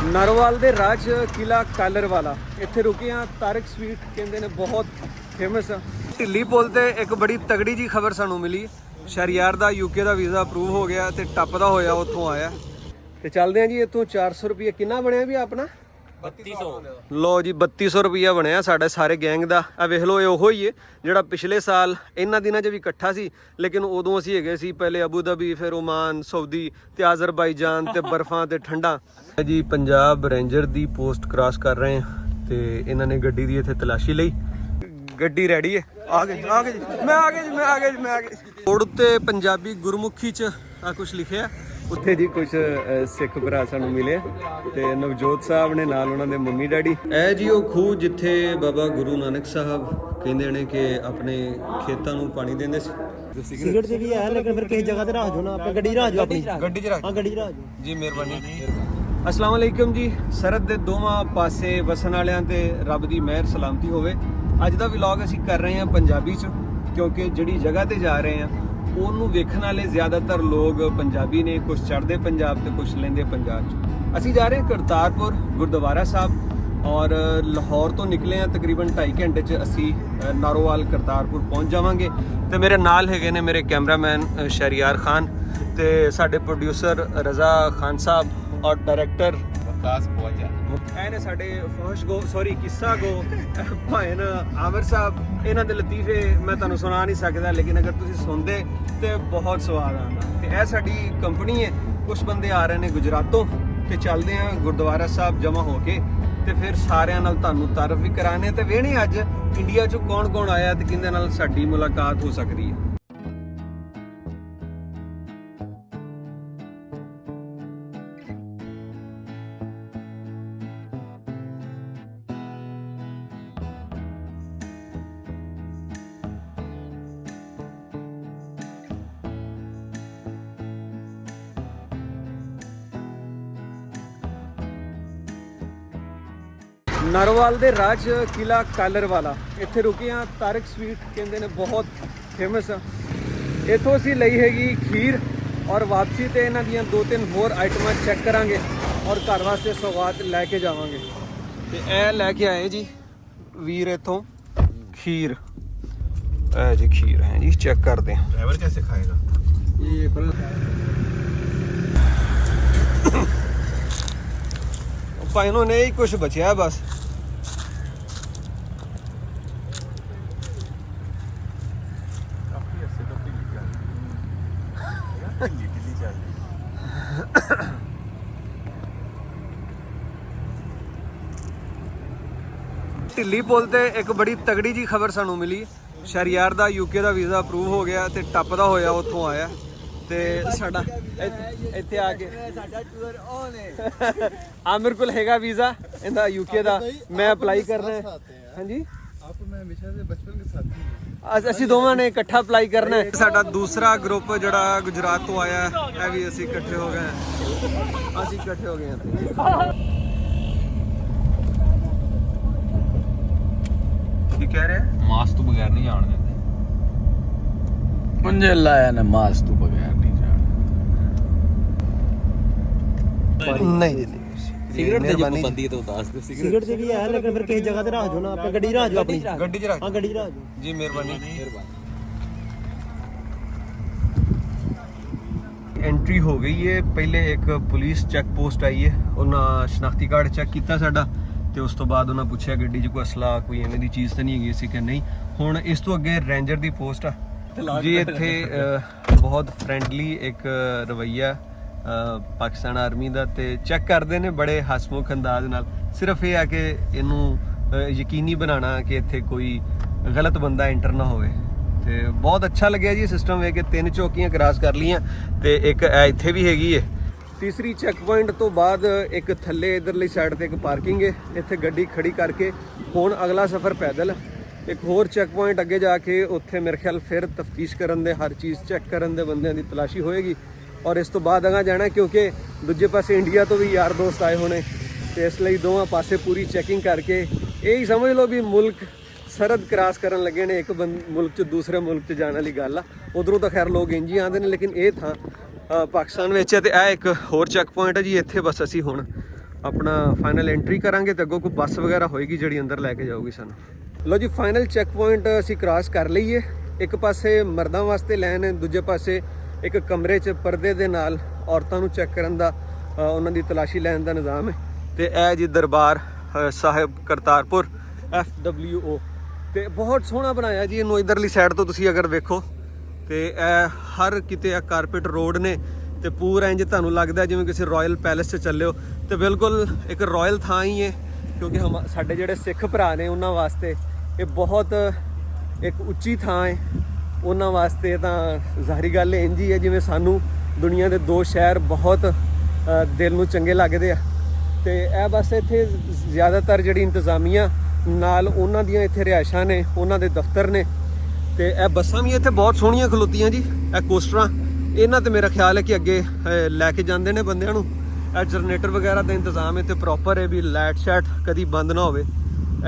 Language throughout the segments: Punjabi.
ਨਾਰੋਵਾਲ ਦੇ ਰਾਜ ਕਿਲਾ ਕਾਲਰ ਵਾਲਾ ਇੱਥੇ ਰੁਕੇ ਆ। ਤਾਰਕ ਸਵੀਟ ਕਹਿੰਦੇ ਨੇ ਬਹੁਤ ਫੇਮਸ ਆ। ਢਿੱਲੀ ਪੁਲ ਤੇ ਇੱਕ ਬੜੀ ਤਗੜੀ ਜੀ ਖਬਰ ਸਾਨੂੰ ਮਿਲੀ। ਸ਼ਹਿਰਯਾਰ ਦਾ ਯੂਕੇ ਦਾ ਵੀਜ਼ਾ ਅਪਰੂਵ ਹੋ ਗਿਆ ਤੇ ਟੱਪਦਾ ਹੋਇਆ ਉੱਥੋਂ ਆਇਆ ਤੇ ਚੱਲਦੇ ਆ ਜੀ। ਇੱਥੋਂ 400 ਰੁਪਏ ਕਿੰਨਾ ਬਣਿਆ ਵੀ ਆਪਣਾ 3200। ਲੋ ਜੀ 3200 ਰੁਪਇਆ ਬਣਿਆ ਸਾਡੇ ਸਾਰੇ ਗੈਂਗ ਦਾ। ਆ ਵੇਖ ਲਓ ਇਹ ਉਹੋ ਹੀ ਹੈ ਜਿਹੜਾ ਪਿਛਲੇ ਸਾਲ ਇਹਨਾਂ ਦਿਨਾਂ 'ਚ ਵੀ ਇਕੱਠਾ ਸੀ, ਲੇਕਿਨ ਉਦੋਂ ਅਸੀਂ ਹੈਗੇ ਸੀ ਪਹਿਲੇ ਅਬੂ ਧਾਬੀ, ਫਿਰ ਓਮਾਨ, ਸਾਊਦੀ ਤੇ ਆਜ਼ਰਬਾਈਜਾਨ ਤੇ ਬਰਫਾਂ ਤੇ ਠੰਡਾ ਜੀ। ਪੰਜਾਬ ਰੇਂਜਰ ਦੀ ਪੋਸਟ ਕ੍ਰਾਸ ਕਰ ਰਹੇ ਹਾਂ ਤੇ ਇਹਨਾਂ ਨੇ ਗੱਡੀ ਦੀ ਇੱਥੇ ਤਲਾਸ਼ੀ ਲਈ। ਗੱਡੀ ਰੈਡੀ ਹੈ। ਆ ਗਏ ਜੀ, ਮੈਂ ਆ ਗਿਆ ਜੀ, ਮੈਂ ਆ ਗਿਆ। ਬੋਰਡ ਉੱਤੇ ਪੰਜਾਬੀ ਗੁਰਮੁਖੀ 'ਚ ਆ ਕੁਝ ਲਿਖਿਆ। ਉੱਥੇ ਜੀ ਕੁਝ ਸਿੱਖ ਭਰਾ ਸਾਨੂੰ ਮਿਲੇ ਤੇ ਨਵਜੋਤ ਸਾਹਿਬ ਨੇ ਨਾਲ ਉਹਨਾਂ ਦੇ ਮੰਮੀ ਡੈਡੀ। ਇਹ ਜੀ ਉਹ ਖੂਹ ਜਿੱਥੇ ਬਾਬਾ ਗੁਰੂ ਨਾਨਕ ਸਾਹਿਬ ਕਹਿੰਦੇ ਨੇ ਕਿ ਆਪਣੇ ਖੇਤਾਂ ਨੂੰ ਪਾਣੀ ਦਿੰਦੇ ਸੀ। ਸਿਗਰਟ ਤੇ ਵੀ ਹੈ, ਲੇਕਿਨ ਫਿਰ ਕਿਸੇ ਜਗ੍ਹਾ ਤੇ ਰੱਖ ਦਿਓ ਨਾ, ਆਪਾਂ ਗੱਡੀ ਰੱਖ ਦਿਓ, ਆਪਣੀ ਗੱਡੀ 'ਚ ਰੱਖ। ਹਾਂ ਗੱਡੀ ਰੱਖ ਦਿਓ ਜੀ, ਮਿਹਰਬਾਨੀ। ਅਸਲਾਮ ਅਲੈਕੁਮ ਜੀ। ਸਰਹੱਦ ਦੇ ਦੋਵਾਂ ਪਾਸੇ ਵਸਣ ਵਾਲਿਆਂ ਤੇ ਰੱਬ ਦੀ ਮਿਹਰ ਸਲਾਮਤੀ ਹੋਵੇ। ਅੱਜ ਦਾ ਵਲੌਗ ਅਸੀਂ ਕਰ ਰਹੇ ਹਾਂ ਪੰਜਾਬੀ 'ਚ, ਕਿਉਂਕਿ ਜਿਹੜੀ ਜਗ੍ਹਾ ਤੇ ਜਾ ਰਹੇ ਹਾਂ ਉਹਨੂੰ ਵੇਖਣ ਵਾਲੇ ਜ਼ਿਆਦਾਤਰ ਲੋਕ ਪੰਜਾਬੀ ਨੇ, ਕੁਝ ਚੜ੍ਹਦੇ ਪੰਜਾਬ ਤੇ ਕੁਝ ਲਹਿੰਦੇ ਪੰਜਾਬ 'ਚ। ਅਸੀਂ ਜਾ ਰਹੇ ਹਾਂ ਕਰਤਾਰਪੁਰ ਗੁਰਦੁਆਰਾ ਸਾਹਿਬ ਔਰ ਲਾਹੌਰ ਤੋਂ ਨਿਕਲੇ ਹਾਂ ਤਕਰੀਬਨ 2.5 ਘੰਟੇ 'ਚ ਅਸੀਂ ਨਾਰੋਵਾਲ ਕਰਤਾਰਪੁਰ ਪਹੁੰਚ ਜਾਵਾਂਗੇ। ਤੇ ਮੇਰੇ ਨਾਲ ਹੈਗੇ ਨੇ ਮੇਰੇ ਕੈਮਰਾਮੈਨ ਸ਼ਹਿਰਯਾਰ ਖਾਨ ਤੇ ਸਾਡੇ ਪ੍ਰੋਡਿਊਸਰ ਰਜ਼ਾ ਖਾਨ ਸਾਹਿਬ ਔਰ ਡਾਇਰੈਕਟਰ ਵਕਾਸ ਖਵਾਜਾ। ਇਹ ਨੇ ਸਾਡੇ ਫੋਸ਼ ਗੋ ਕਿੱਸਾ ਗੋ ਭਾਇਨ ਆਮਰ ਸਾਹਿਬ। ਇਹਨਾਂ ਦੇ ਲਤੀਫੇ ਮੈਂ ਤੁਹਾਨੂੰ ਸੁਣਾ ਨਹੀਂ ਸਕਦਾ, ਲੇਕਿਨ ਅਗਰ ਤੁਸੀਂ ਸੁਣਦੇ ਤੇ ਬਹੁਤ ਸਵਾਦ ਆਉਂਦਾ। ਤੇ ਇਹ ਸਾਡੀ ਕੰਪਨੀ ਹੈ। ਕੁਝ ਬੰਦੇ ਆ ਰਹੇ ਨੇ ਗੁਜਰਾਤੋਂ ਤੇ ਚੱਲਦੇ ਆ ਗੁਰਦੁਆਰਾ ਸਾਹਿਬ ਜਮ੍ਹਾਂ ਹੋ ਕੇ ਤੇ ਫਿਰ ਸਾਰਿਆਂ ਨਾਲ ਤੁਹਾਨੂੰ ਤਾਰਫ ਵੀ ਕਰਾਣੇ ਤੇ ਵੇਖਣੇ ਅੱਜ ਇੰਡੀਆ 'ਚੋਂ ਕੌਣ ਆਇਆ ਤੇ ਕਿਹਦੇ ਨਾਲ ਸਾਡੀ ਮੁਲਾਕਾਤ ਹੋ ਸਕਦੀ ਹੈ। ਨਾਰੋਵਾਲ ਦੇ ਰਾਜ ਕਿਲਾ ਕਾਲਰ ਵਾਲਾ ਇੱਥੇ ਰੁਕੇ ਆ। ਤਾਰਕ ਸਵੀਟ ਕਹਿੰਦੇ ਨੇ ਬਹੁਤ ਫੇਮਸ ਆ। ਇੱਥੋਂ ਅਸੀਂ ਲਈ ਹੈਗੀ ਖੀਰ ਔਰ ਵਾਪਸੀ ਤੇ ਇਹਨਾਂ ਦੀਆਂ 2-3 ਹੋਰ ਆਈਟਮਾਂ ਚੈੱਕ ਕਰਾਂਗੇ ਔਰ ਘਰ ਵਾਸਤੇ ਸੌਗਾਤ ਲੈ ਕੇ ਜਾਵਾਂਗੇ। ਤੇ ਇਹ ਲੈ ਕੇ ਆਏ ਜੀ ਵੀਰ ਇੱਥੋਂ ਖੀਰ। ਇਹ ਜੀ ਖੀਰ ਹੈ ਜੀ, ਚੈੱਕ ਕਰਦੇ ਹਾਂ। ड्राइवर कैसे खाएगा? ਭਾਈ ਨੂੰ ਨਹੀਂ ਕੁਝ ਬਚਿਆ ਬਸ। ਢਿੱਲੀ ਪੁਲ ਤੇ ਇੱਕ ਬੜੀ ਤਗੜੀ ਜੀ ਖਬਰ ਸਾਨੂੰ ਮਿਲੀ। ਸ਼ਹਿਰਯਾਰ ਦਾ ਯੂਕੇ ਦਾ ਵੀਜ਼ਾ ਅਪਰੂਵ ਹੋ ਗਿਆ ਤੇ ਟੱਪਦਾ ਹੋਇਆ ਉੱਥੋਂ ਆਇਆ ਤੇ ਸਾਡਾ ਇੱਥੇ ਆ ਕੇ ਸਾਡਾ ਟੂਰ ਔਨ ਹੈ। ਆਮਿਰ ਕੋਲ ਹੈਗਾ ਵੀਜ਼ਾ ਇਹਦਾ ਯੂਕੇ ਦਾ, ਮੈਂ ਅਪਲਾਈ ਕਰਨਾ ਹੈ। ਹਾਂਜੀ, आप मैं हमेशा से बचपन के साथी हैं। ਅਸੀਂ ਦੋਵਾਂ ਨੇ ਇਕੱਠਾ ਅਪਲਾਈ ਕਰਨਾ ਹੈ। ਸਾਡਾ ਦੂਸਰਾ ਗਰੁੱਪ ਜਿਹੜਾ ਗੁਜਰਾਤ ਤੋਂ ਆਇਆ ਇਹ ਵੀ ਅਸੀਂ ਇਕੱਠੇ ਹੋ ਗਏ ਹਾਂ। ਅਸੀਂ ਇਕੱਠੇ ਹੋ ਗਏ ਹਾਂ। ਕੀ ਕਹਿ ਰਹੇ? मास्क तो बगैर नहीं जाने देते। मुझे लाया ने मास्क तो बगैर नहीं जाने। ਨਹੀਂ सिगरेट ते जो पसंदी है तो उदास दे। सिगरेट ते भी है, लेकिन फिर किसी जगह ते रख दो ना, ਆਪਾਂ ਗੱਡੀ ਰੱਖ ਦਿਓ, ਆਪਣੀ ਗੱਡੀ 'ਚ ਰੱਖ। ਹਾਂ ਗੱਡੀ ਰੱਖ ਦਿਓ। ਜੀ, ਮਿਹਰਬਾਨੀ। एंट्री हो गई है। पहले एक पुलिस चेक पोस्ट आई है, उन्हें शनाख्ती कार्ड चेक किया साडा ਤੇ ਉਸ ਤੋਂ ਬਾਅਦ ਉਹਨਾਂ ਪੁੱਛਿਆ ਗੱਡੀ 'ਚ ਕੋਈ ਅਸਲਾ ਕੋਈ ਐਵੇਂ ਦੀ ਚੀਜ਼ ਤਾਂ ਨਹੀਂ ਹੈਗੀ। ਅਸੀਂ ਕਿ ਨਹੀਂ। ਹੁਣ ਇਸ ਤੋਂ ਅੱਗੇ ਰੇਂਜਰ ਦੀ ਪੋਸਟ ਆ ਜੀ। ਇੱਥੇ ਬਹੁਤ ਫਰੈਂਡਲੀ ਇੱਕ ਰਵੱਈਆ ਪਾਕਿਸਤਾਨ ਆਰਮੀ ਦਾ ਤੇ ਚੈੱਕ ਕਰਦੇ ਨੇ ਬੜੇ ਹਸਮੁਖ ਅੰਦਾਜ਼ ਨਾਲ। ਸਿਰਫ ਇਹ ਆ ਕਿ ਇਹਨੂੰ ਯਕੀਨੀ ਬਣਾਉਣਾ ਕਿ ਇੱਥੇ ਕੋਈ ਗਲਤ ਬੰਦਾ ਐਂਟਰ ਨਾ ਹੋਵੇ। ਤੇ ਬਹੁਤ ਅੱਛਾ ਲੱਗਿਆ ਜੀ ਸਿਸਟਮ ਵੇਖ ਕੇ। 3 ਚੌਕੀਆਂ ਕ੍ਰਾਸ ਕਰ ਲਈਆਂ ਤੇ ਇੱਕ ਇੱਥੇ ਵੀ ਹੈਗੀ ਹੈ। ਤੀਸਰੀ ਚੈੱਕ ਪੁਆਇੰਟ ਤੋਂ ਬਾਅਦ ਇੱਕ ਥੱਲੇ ਇਧਰਲੀ ਸਾਈਡ ਤੇ ਇੱਕ ਪਾਰਕਿੰਗ ਹੈ। ਇੱਥੇ ਗੱਡੀ ਖੜੀ ਕਰਕੇ ਹੁਣ ਅਗਲਾ ਸਫ਼ਰ ਪੈਦਲ। ਇੱਕ ਹੋਰ ਚੈੱਕ ਪੁਆਇੰਟ ਅੱਗੇ ਜਾ ਕੇ ਉੱਥੇ ਮੇਰੇ ਖਿਆਲ ਫਿਰ ਤਫਤੀਸ਼ ਕਰਨ ਦੇ, ਹਰ ਚੀਜ਼ ਚੈੱਕ ਕਰਨ ਦੇ ਬੰਦਿਆਂ ਦੀ ਤਲਾਸ਼ੀ ਹੋਏਗੀ ਔਰ ਇਸ ਤੋਂ ਬਾਅਦ ਅਗਾ ਜਾਣਾ, ਕਿਉਂਕਿ ਦੂਜੇ ਪਾਸੇ ਇੰਡੀਆ ਤੋਂ ਵੀ ਯਾਰ ਦੋਸਤ ਆਏ ਹੋਣੇ ਤੇ ਇਸ ਲਈ ਦੋਵਾਂ ਪਾਸੇ ਪੂਰੀ ਚੈਕਿੰਗ ਕਰਕੇ ਇਹ ਹੀ ਸਮਝ ਲਓ ਵੀ ਮੁਲਕ ਸਰਹੱਦ ਕ੍ਰਾਸ ਕਰਨ ਲੱਗੇ ਨੇ। ਇੱਕ ਮੁਲਕ 'ਚ ਦੂਸਰੇ ਮੁਲਕ 'ਚ ਜਾਣ ਵਾਲੀ ਗੱਲ ਆ। ਉਧਰੋਂ ਤਾਂ ਖੈਰ ਲੋਕ ਇੰਝ ਹੀ ਆਉਂਦੇ ਨੇ, ਲੇਕਿਨ ਇਹ ਥਾਂ ਪਾਕਿਸਤਾਨ ਵਿੱਚ ਹੈ ਤੇ ਇਹ ਇੱਕ ਹੋਰ ਚੈੱਕ ਪੁਆਇੰਟ ਹੈ ਜੀ। ਇੱਥੇ ਬਸ ਅਸੀਂ ਹੁਣ ਆਪਣਾ ਫਾਈਨਲ ਐਂਟਰੀ ਕਰਾਂਗੇ ਤੇ ਅੱਗੋਂ ਕੋਈ ਬੱਸ ਵਗੈਰਾ ਹੋਏਗੀ ਜਿਹੜੀ ਅੰਦਰ ਲੈ ਕੇ ਜਾਊਗੀ ਸਾਨੂੰ। ਲੋ ਜੀ ਫਾਈਨਲ ਚੈੱਕ ਪੁਆਇੰਟ ਅਸੀਂ ਕ੍ਰਾਸ ਕਰ ਲਈਏ। ਇੱਕ ਪਾਸੇ ਮਰਦਾਂ ਵਾਸਤੇ ਲਾਈਨ ਹੈ, ਦੂਜੇ ਪਾਸੇ ਇੱਕ ਕਮਰੇ 'ਚ ਪਰਦੇ ਦੇ ਨਾਲ ਔਰਤਾਂ ਨੂੰ ਚੈੱਕ ਕਰਨ ਦਾ ਉਹਨਾਂ ਦੀ ਤਲਾਸ਼ੀ ਲੈਣ ਦਾ ਨਿਜ਼ਾਮ ਹੈ। ਤੇ ਇਹ ਜੀ ਦਰਬਾਰ ਸਾਹਿਬ ਕਰਤਾਰਪੁਰ FWO ਤੇ ਬਹੁਤ ਸੋਹਣਾ ਬਣਾਇਆ ਜੀ ਇਹਨੂੰ। ਇਧਰਲੀ ਸਾਈਡ ਤੋਂ ਤੁਸੀਂ ਅਗਰ ਵੇਖੋ ਤੇ ਇਹ ਹਰ ਕਿਤੇ ਆ ਕਾਰਪੇਟ ਰੋਡ ਨੇ ਤੇ ਪੂਰਾ ਇੰਜ ਤੁਹਾਨੂੰ ਲੱਗਦਾ ਜਿਵੇਂ ਕਿਸੇ ਰਾਇਲ ਪੈਲੇਸ 'ਚ ਚੱਲੇ ਹੋ। ਤੇ ਬਿਲਕੁਲ ਇੱਕ ਰਾਇਲ ਥਾਂ ਹੀ ਹੈ ਕਿਉਂਕਿ ਸਾਡੇ ਜਿਹੜੇ ਸਿੱਖ ਭਰਾ ਨੇ ਉਹਨਾਂ ਵਾਸਤੇ ਇਹ ਬਹੁਤ ਇੱਕ ਉੱਚੀ ਥਾਂ ਹੈ। ਉਹਨਾਂ ਵਾਸਤੇ ਤਾਂ ਜ਼ਾਹਰੀ ਗੱਲ ਇੰਝ ਹੀ ਹੈ ਜਿਵੇਂ ਸਾਨੂੰ ਦੁਨੀਆ ਦੇ ਦੋ ਸ਼ਹਿਰ ਬਹੁਤ ਦਿਲ ਨੂੰ ਚੰਗੇ ਲੱਗਦੇ ਆ। ਤੇ ਇਹ ਬਸ ਇੱਥੇ ਜ਼ਿਆਦਾਤਰ ਜਿਹੜੀ ਇੰਤਜ਼ਾਮੀਆਂ ਨਾਲ ਉਹਨਾਂ ਦੀਆਂ ਇੱਥੇ ਰਿਹਾਇਸ਼ਾਂ ਨੇ, ਉਹਨਾਂ ਦੇ ਦਫ਼ਤਰ ਨੇ। ਤੇ ਇਹ ਬੱਸਾਂ ਵੀ ਇੱਥੇ ਬਹੁਤ ਸੋਹਣੀਆਂ ਖਲੋਤੀਆਂ ਜੀ। ਇਹ ਕੋਸਟਰਾਂ ਇਹਨਾਂ ਤੇ ਮੇਰਾ ਖਿਆਲ ਹੈ ਕਿ ਅੱਗੇ ਲੈ ਕੇ ਜਾਂਦੇ ਨੇ ਬੰਦਿਆਂ ਨੂੰ। ਇਹ ਜਨਰੇਟਰ ਵਗੈਰਾ ਦਾ ਇੰਤਜ਼ਾਮ ਇੱਥੇ ਪ੍ਰੋਪਰ ਹੈ ਵੀ ਲਾਈਟ ਸ਼ੈਟ ਕਦੀ ਬੰਦ ਨਾ ਹੋਵੇ।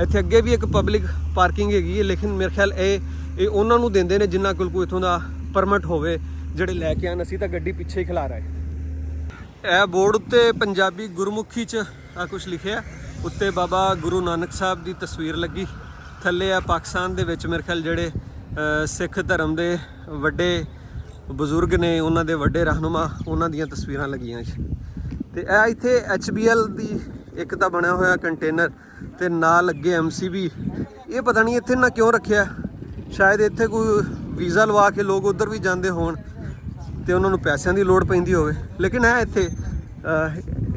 ਇੱਥੇ ਅੱਗੇ ਵੀ ਇੱਕ ਪਬਲਿਕ ਪਾਰਕਿੰਗ ਹੈਗੀ ਹੈ, ਲੇਕਿਨ ਮੇਰੇ ਖਿਆਲ ਇਹ ਉਹਨਾਂ ਨੂੰ ਦਿੰਦੇ ਨੇ ਜਿਨ੍ਹਾਂ ਕੋਲ ਕੋਈ ਇੱਥੋਂ ਦਾ ਪਰਮਿਟ ਹੋਵੇ ਜਿਹੜੇ ਲੈ ਕੇ ਆਉਣ। ਅਸੀਂ ਤਾਂ ਗੱਡੀ ਪਿੱਛੇ ਹੀ ਖਿਲਾ ਰਹੇ। ਇਹ ਬੋਰਡ ਉੱਤੇ ਪੰਜਾਬੀ ਗੁਰਮੁਖੀ 'ਚ ਆ ਕੁਛ ਲਿਖਿਆ। ਉੱਤੇ ਬਾਬਾ ਗੁਰੂ ਨਾਨਕ ਸਾਹਿਬ ਦੀ ਤਸਵੀਰ ਲੱਗੀ। ਥੱਲੇ ਆ ਪਾਕਿਸਤਾਨ ਦੇ ਵਿੱਚ ਮੇਰੇ ਖਿਆਲ ਜਿਹੜੇ ਸਿੱਖ ਧਰਮ ਦੇ ਵੱਡੇ ਬਜ਼ੁਰਗ ਨੇ, ਉਹਨਾਂ ਦੇ ਵੱਡੇ ਰਹਿਨੁਮਾ, ਉਹਨਾਂ ਦੀਆਂ ਤਸਵੀਰਾਂ ਲੱਗੀਆਂ ਜੀ। ਤੇ ਇਹ ਇੱਥੇ HBL ਦੀ ਇੱਕ ਤਾਂ ਬਣਿਆ ਹੋਇਆ ਕੰਟੇਨਰ ਤੇ ਨਾਲ ਅੱਗੇ MCB। ਇਹ ਪਤਾ ਨਹੀਂ ਇੱਥੇ ਨਾ ਕਿਉਂ ਰੱਖਿਆ, ਸ਼ਾਇਦ ਇੱਥੇ ਕੋਈ ਵੀਜ਼ਾ ਲਵਾ ਕੇ ਲੋਕ ਉੱਧਰ ਵੀ ਜਾਂਦੇ ਹੋਣ ਤੇ ਉਹਨਾਂ ਨੂੰ ਪੈਸਿਆਂ ਦੀ ਲੋੜ ਪੈਂਦੀ ਹੋਵੇ। ਲੇਕਿਨ ਇਹ ਇੱਥੇ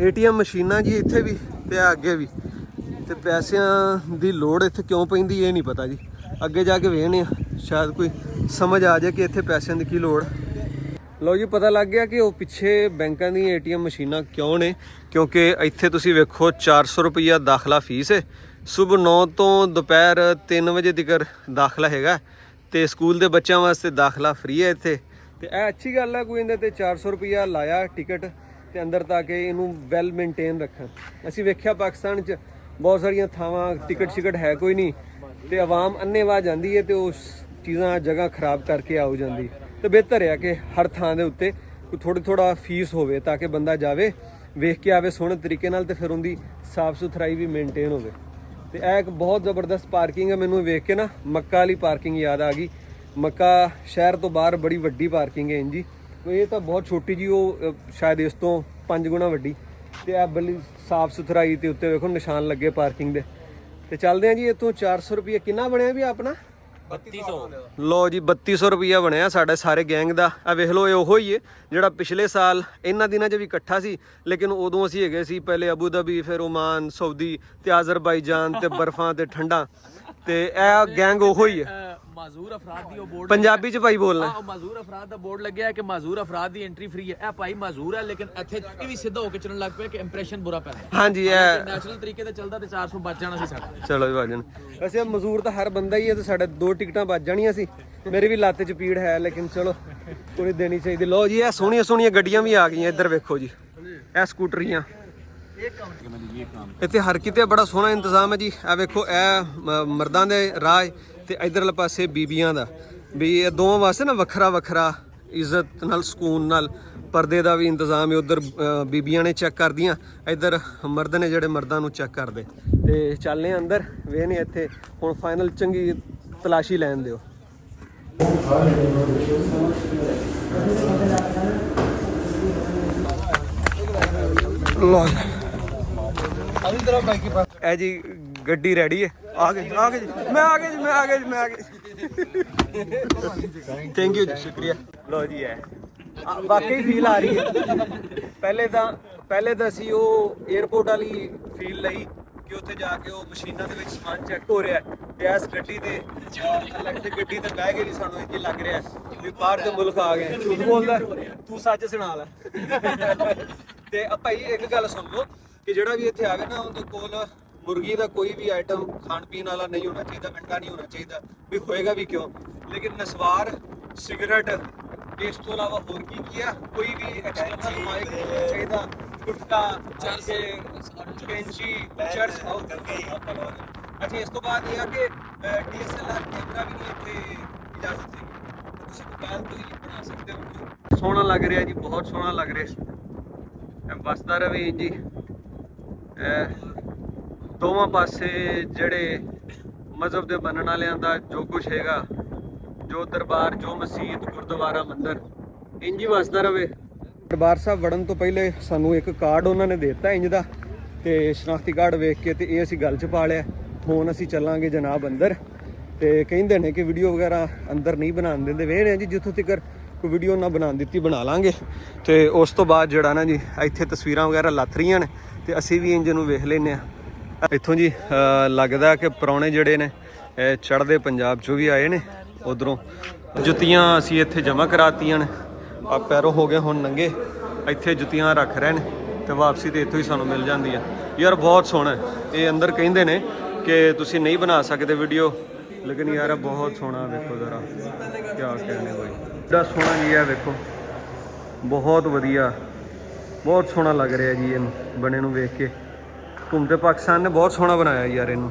ATM ਮਸ਼ੀਨਾਂ ਜੀ ਇੱਥੇ ਵੀ ਤੇ ਅੱਗੇ ਵੀ, ਤੇ ਪੈਸਿਆਂ ਦੀ ਲੋੜ ਇੱਥੇ ਕਿਉਂ ਪੈਂਦੀ ਇਹ ਨਹੀਂ ਪਤਾ ਜੀ। ਅੱਗੇ ਜਾ ਕੇ ਵੇਖਦੇ ਆ, ਸ਼ਾਇਦ ਕੋਈ ਸਮਝ ਆ ਜਾਏ ਕਿ ਇੱਥੇ ਪੈਸਿਆਂ ਦੀ ਕੀ ਲੋੜ। ਲਓ ਜੀ ਪਤਾ ਲੱਗ ਗਿਆ ਕਿ ਉਹ ਪਿੱਛੇ ਬੈਂਕਾਂ ਦੀਆਂ ATM ਮਸ਼ੀਨਾਂ ਕਿਉਂ ਨੇ, ਕਿਉਂਕਿ ਇੱਥੇ ਤੁਸੀਂ ਵੇਖੋ 400 ਰੁਪਈਆ ਦਾਖਲਾ ਫੀਸ ਹੈ। ਸਵੇਰ 9 ਤੋਂ ਦੁਪਹਿਰ 3 ਵਜੇ ਤੱਕ ਦਾਖਲਾ ਹੈਗਾ ਤੇ ਸਕੂਲ ਦੇ ਬੱਚਿਆਂ ਵਾਸਤੇ ਦਾਖਲਾ ਫ੍ਰੀ ਹੈ ਇੱਥੇ। ਤੇ ਇਹ ਅੱਛੀ ਗੱਲ ਹੈ, ਕੋਈ ਇਹਦੇ ਤੇ 400 ਰੁਪਈਆ ਲਾਇਆ ਟਿਕਟ ਤੇ ਅੰਦਰ ਤੱਕ ਇਹਨੂੰ ਵੈਲ ਮੇਨਟੇਨ ਰੱਖਣ। ਅਸੀਂ ਵੇਖਿਆ ਪਾਕਿਸਤਾਨ 'ਚ ਬਹੁਤ ਸਾਰੀਆਂ ਥਾਵਾਂ ਟਿਕਟ ਹੈ ਕੋਈ ਨਹੀਂ ਤੇ ਆਵਾਮ ਅੰਨ੍ਹੇਵਾਹ ਜਾਂਦੀ ਹੈ ਤੇ ਉਸ ਚੀਜ਼ਾਂ ਜਗ੍ਹਾ ਖਰਾਬ ਕਰਕੇ ਆਉ ਜਾਂਦੀ। ਤੇ ਬਿਹਤਰ ਹੈ ਕਿ ਹਰ ਥਾਂ ਦੇ ਉੱਤੇ ਕੋਈ ਥੋੜਾ ਫੀਸ ਹੋਵੇ ਤਾਂ ਕਿ ਬੰਦਾ ਜਾਵੇ, ਵੇਖ ਕੇ ਆਵੇ ਸੋਹਣੇ ਤਰੀਕੇ ਨਾਲ ਤੇ ਫਿਰ ਉਹਦੀ ਸਾਫ਼ ਸੁਥਰਾਈ ਵੀ ਮੇਨਟੇਨ ਹੋਵੇ। ਤੇ ਇਹ ਇੱਕ ਬਹੁਤ ਜ਼ਬਰਦਸਤ ਪਾਰਕਿੰਗ ਹੈ। ਮੈਨੂੰ ਵੇਖ ਕੇ ਨਾ ਮੱਕਾ ਵਾਲੀ ਪਾਰਕਿੰਗ ਯਾਦ ਆ ਗਈ। ਮੱਕਾ ਸ਼ਹਿਰ ਤੋਂ ਬਾਹਰ ਬੜੀ ਵੱਡੀ ਪਾਰਕਿੰਗ ਹੈ ਇੰਜੀ। ਇਹ ਤਾਂ ਬਹੁਤ ਛੋਟੀ ਜੀ, ਉਹ ਸ਼ਾਇਦ ਇਸ ਤੋਂ 5 ਗੁਣਾ ਵੱਡੀ। ਤੇ ਇਹ ਬੜੀ ਸਾਫ਼ ਸੁਥਰਾਈ ਤੇ ਉੱਤੇ ਵੇਖੋ ਨਿਸ਼ਾਨ ਲੱਗੇ ਪਾਰਕਿੰਗ ਦੇ। ਤੇ ਚੱਲਦੇ ਆ ਜੀ ਇੱਥੋਂ। 400 ਰੁਪਏ ਕਿੰਨਾ ਬਣਿਆ ਵੀ ਆਪਣਾ? 3200। ਲੋ ਜੀ 3200 ਰੁਪਈਆ ਬਣਿਆ ਸਾਡੇ ਸਾਰੇ ਗੈਂਗ ਦਾ। ਆ ਵੇਖ ਲਓ ਇਹ ਉਹੋ ਹੀ ਹੈ ਜਿਹੜਾ ਪਿਛਲੇ ਸਾਲ ਇਹਨਾਂ ਦਿਨਾਂ 'ਚ ਵੀ ਇਕੱਠਾ ਸੀ, ਲੇਕਿਨ ਉਦੋਂ ਅਸੀਂ ਹੈਗੇ ਸੀ ਪਹਿਲੇ ਅਬੂ ਧਾਬੀ, ਫਿਰ ਓਮਾਨ, ਸਾਊਦੀ ਤੇ ਆਜ਼ਰਬਾਈਜਾਨ ਤੇ ਬਰਫਾਂ ਤੇ ਠੰਡਾ। ਤੇ ਇਹ ਗੈਂਗ ਉਹੋ ਹੀ ਹੈ। ਮਾਜ਼ੂਰ ਅਫਰਾਦ ਦੀ ਉਹ ਬੋਰਡ ਪੰਜਾਬੀ 'ਚ ਭਾਈ ਬੋਲਣਾ। ਮਾਜ਼ੂਰ ਅਫਰਾਦ ਦਾ ਬੋਰਡ ਲੱਗਿਆ ਕਿ ਮਾਜ਼ੂਰ ਅਫਰਾਦ ਦੀ ਐਂਟਰੀ ਫ੍ਰੀ ਹੈ। ਇਹ ਭਾਈ ਮਾਜ਼ੂਰ ਹੈ, ਲੇਕਿਨ ਇੱਥੇ ਕਿ ਵੀ ਸਿੱਧਾ ਹੋ ਕੇ ਚੱਲਣ ਲੱਗ ਪਿਆ ਕਿ ਇੰਪ੍ਰੈਸ਼ਨ ਬੁਰਾ ਪੈਂਦਾ। ਹਾਂਜੀ ਇਹ ਨੈਚੁਰਲ ਤਰੀਕੇ ਤੇ ਚੱਲਦਾ ਤੇ 400 ਬਚ ਜਾਣਾ ਸੀ ਸਾਡਾ। ਚਲੋ ਜੀ ਭਾਜਨ, ਵੈਸੇ ਮਜ਼ਦੂਰ ਤਾਂ ਹਰ ਬੰਦਾ ਹੀ ਹੈ ਤੇ ਸਾਡੇ 2 ਟਿਕਟਾਂ ਬਚ ਜਾਣੀਆਂ ਸੀ। ਮੇਰੀ ਵੀ ਲੱਤ 'ਚ ਪੀੜ ਹੈ, ਲੇਕਿਨ ਚਲੋ ਕੋਈ ਦੇਣੀ ਚਾਹੀਦੀ। ਲੋ ਜੀ ਇਹ ਸੋਹਣੀਆਂ ਸੋਹਣੀਆਂ ਗੱਡੀਆਂ ਵੀ ਆ ਗਈਆਂ। ਇੱਧਰ ਵੇਖੋ ਜੀ, ਇਹ ਸਕੂਟਰੀਆਂ ਇੱਥੇ ਹਰ ਕਿਤੇ ਬੜਾ ਸੋਹਣਾ ਇੰਤਜ਼ਾਮ ਹੈ ਜੀ। ਇਹ ਵੇਖੋ ਇਹ ਮਰਦਾਂ ਦੇ ਰਾਹ ਤੇ ਇਧਰਲੇ ਪਾਸੇ ਬੀਬੀਆਂ ਦਾ ਵੀ। ਇਹ ਦੋਵਾਂ ਵਾਸਤੇ ਨਾ ਵੱਖਰਾ ਵੱਖਰਾ ਇੱਜ਼ਤ ਨਾਲ ਸਕੂਨ ਨਾਲ ਪਰਦੇ ਦਾ ਵੀ ਇੰਤਜ਼ਾਮ ਹੈ। ਉਧਰ ਬੀਬੀਆਂ ਨੇ ਚੈੱਕ ਕਰਦੀਆਂ, ਇਧਰ ਮਰਦ ਨੇ ਜਿਹੜੇ ਮਰਦਾਂ ਨੂੰ ਚੈੱਕ ਕਰਦੇ। ਤੇ ਚੱਲਦੇ ਆ ਅੰਦਰ, ਵੇਖਨੇ ਇੱਥੇ ਹੁਣ ਫਾਈਨਲ ਚੰਗੀ ਤਲਾਸ਼ੀ ਲੈਣ ਦਿਓ। ਲੋ ਇਹ ਜੀ ਗੱਡੀ ਰੈਡੀ ਹੈ। ਆ ਗਏ ਜੀ, ਮੈਂ ਆ ਗਿਆ ਜੀ। ਥੈਂਕ ਯੂ ਜੀ, ਸ਼ੁਕਰੀਆ। ਲੋ ਜੀ ਹੈ ਵਾਕਈ ਫੀਲ ਆ ਰਹੀ ਹੈ। ਪਹਿਲੇ ਤਾਂ ਅਸੀਂ ਉਹ 에어ਪੋਰਟ ਵਾਲੀ ਫੀਲ ਲਈ ਕਿ ਉੱਥੇ ਜਾ ਕੇ ਉਹ ਮਸ਼ੀਨਾਂ ਦੇ ਵਿੱਚ ਸਮਾਨ ਚੈੱਕ ਹੋ ਰਿਹਾ ਤੇ ਇਸ ਗੱਡੀ ਤੇ ਇਲੈਕਟ੍ਰਿਕ ਗੱਡੀ ਤੇ ਬਹਿ ਕੇ ਵੀ ਸਾਨੂੰ ਇੰਜ ਲੱਗ ਰਿਹਾ ਵੀ ਬਾਹਰ ਦੇ ਮੁਲਕ ਆ ਗਏ। ਝੂਠ ਬੋਲਦਾ ਤੂੰ, ਸੱਚ ਸੁਣਾ ਲੈ। ਤੇ ਭਾਈ ਇੱਕ ਗੱਲ ਸੁਣ ਲਓ ਕਿ ਜਿਹੜਾ ਵੀ ਇੱਥੇ ਆਵੇ ਨਾ ਉਹਦੇ ਕੋਲ ਮੁਰਗੀ ਦਾ ਕੋਈ ਵੀ ਆਈਟਮ ਖਾਣ ਪੀਣ ਵਾਲਾ ਨਹੀਂ ਹੋਣਾ ਚਾਹੀਦਾ, ਅੰਡਾ ਨਹੀਂ ਹੋਣਾ ਚਾਹੀਦਾ। ਵੀ ਹੋਏਗਾ ਵੀ ਕਿਉਂ, ਲੇਕਿਨ ਨਸਵਾਰ, ਸਿਗਰਟ, ਇਸ ਤੋਂ ਇਲਾਵਾ ਹੋਰ ਕੀ ਆ, ਕੋਈ ਵੀ ਐਕਸਟਰਨਲ ਮਾਈਕ ਨਹੀਂ ਹੋਣਾ ਚਾਹੀਦਾ। ਗੁਟਕਾ, ਚਰਸੇ, ਕੈਂਚੀ, ਚਰਸ ਆਊਟ ਕਰਕੇ। ਅੱਛਾ, ਇਸ ਤੋਂ ਬਾਅਦ ਇਹ ਆ ਕਿ DSLR ਕੈਮਰਾ ਵੀ ਨਹੀਂ ਇੱਥੇ ਇਜਾਜ਼ਤ ਹੈ, ਤੁਸੀਂ ਮੋਬਾਈਲ ਤੋਂ ਹੀ ਬਣਾ ਸਕਦੇ ਹੋ। ਸੋਹਣਾ ਲੱਗ ਰਿਹਾ ਜੀ, ਬਹੁਤ ਸੋਹਣਾ ਲੱਗ ਰਿਹਾ। ਵਸਦਾ ਰਵੇ ਜੀ। ਦੋਵਾਂ ਪਾਸੇ ਜਿਹੜੇ ਮਜ਼ਹਬ ਦੇ ਮੰਨਣ ਵਾਲਿਆਂ ਦਾ ਜੋ ਕੁਝ ਹੈਗਾ, ਜੋ ਦਰਬਾਰ, ਜੋ ਮਸਜਿਦ, ਗੁਰਦੁਆਰਾ, ਮੰਦਿਰ, ਇੰਜ ਹੀ ਵਸਦਾ ਰਵੇ। ਦਰਬਾਰ ਸਾਹਿਬ ਵੜਨ ਤੋਂ ਪਹਿਲੇ ਸਾਨੂੰ ਇੱਕ ਕਾਰਡ ਉਹਨਾਂ ਨੇ ਦੇ ਦਿੱਤਾ ਇੰਜ ਦਾ, ਤੇ ਸ਼ਨਾਖਤੀ ਕਾਰਡ ਵੇਖ ਕੇ ਤੇ ਇਹ ਅਸੀਂ ਗੱਲ 'ਚ ਪਾ ਲਿਆ। ਹੁਣ ਅਸੀਂ ਚੱਲਾਂਗੇ ਜਨਾਬ ਅੰਦਰ, ਤੇ ਕਹਿੰਦੇ ਨੇ ਕਿ ਵੀਡੀਓ ਵਗੈਰਾ ਅੰਦਰ ਨਹੀਂ ਬਣਾਉਣ ਦਿੰਦੇ। ਵੇਖ ਰਹੇ ਜੀ, ਜਿੱਥੋਂ ਤੱਕ ਕੋਈ ਵੀਡੀਓ ਨਾ ਬਣਾਉਣ ਦਿੱਤੀ ਬਣਾ ਲਾਂਗੇ। ਤੇ ਉਸ ਤੋਂ ਬਾਅਦ ਜਿਹੜਾ ਨਾ ਜੀ ਇੱਥੇ ਤਸਵੀਰਾਂ ਵਗੈਰਾ ਲੱਥ ਰਹੀਆਂ ਨੇ, ਤੇ ਅਸੀਂ ਵੀ ਇੰਜ ਨੂੰ ਵੇਖ ਲੈਂਦੇ ਹਾਂ। ਇੱਥੋਂ ਜੀ ਲੱਗਦਾ ਕਿ ਪੁਰਾਣੇ ਜਿਹੜੇ ਨੇ ਚੜ੍ਹਦੇ ਪੰਜਾਬ 'ਚੋਂ ਵੀ ਆਏ ਨੇ। ਉਧਰੋਂ ਜੁੱਤੀਆਂ ਅਸੀਂ ਇੱਥੇ ਜਮ੍ਹਾਂ ਕਰਾਤੀਆਂ ਨੇ, ਆ ਪੈਰੋਂ ਹੋ ਗਏ ਹੁਣ ਨੰਗੇ, ਇੱਥੇ ਜੁੱਤੀਆਂ ਰੱਖ ਰਹੇ ਨੇ, ਤੇ ਵਾਪਸੀ ਤੇ ਇੱਥੋਂ ਹੀ ਸਾਨੂੰ ਮਿਲ ਜਾਂਦੀ ਆ। ਯਾਰ ਬਹੁਤ ਸੋਹਣਾ ਇਹ ਅੰਦਰ। ਕਹਿੰਦੇ ਨੇ ਕਿ ਤੁਸੀਂ ਨਹੀਂ ਬਣਾ ਸਕਦੇ ਵੀਡੀਓ, ਲੇਕਿਨ ਯਾਰ ਬਹੁਤ ਸੋਹਣਾ। ਵੇਖੋ ਜ਼ਰਾ ਕਿਆ ਕਹਿੰਦੇ ਬਾਈ, ਬੜਾ ਸੋਹਣਾ ਜੀ ਹੈ। ਵੇਖੋ ਬਹੁਤ ਵਧੀਆ, ਬਹੁਤ ਸੋਹਣਾ ਲੱਗ ਰਿਹਾ ਜੀ ਇਹਨੂੰ ਬਣੇ ਨੂੰ ਵੇਖ ਕੇ। ਘੁੰਮਤੇ ਪਾਕਿਸਤਾਨ ਨੇ ਬਹੁਤ ਸੋਹਣਾ ਬਣਾਇਆ ਯਾਰ ਇਹਨੂੰ।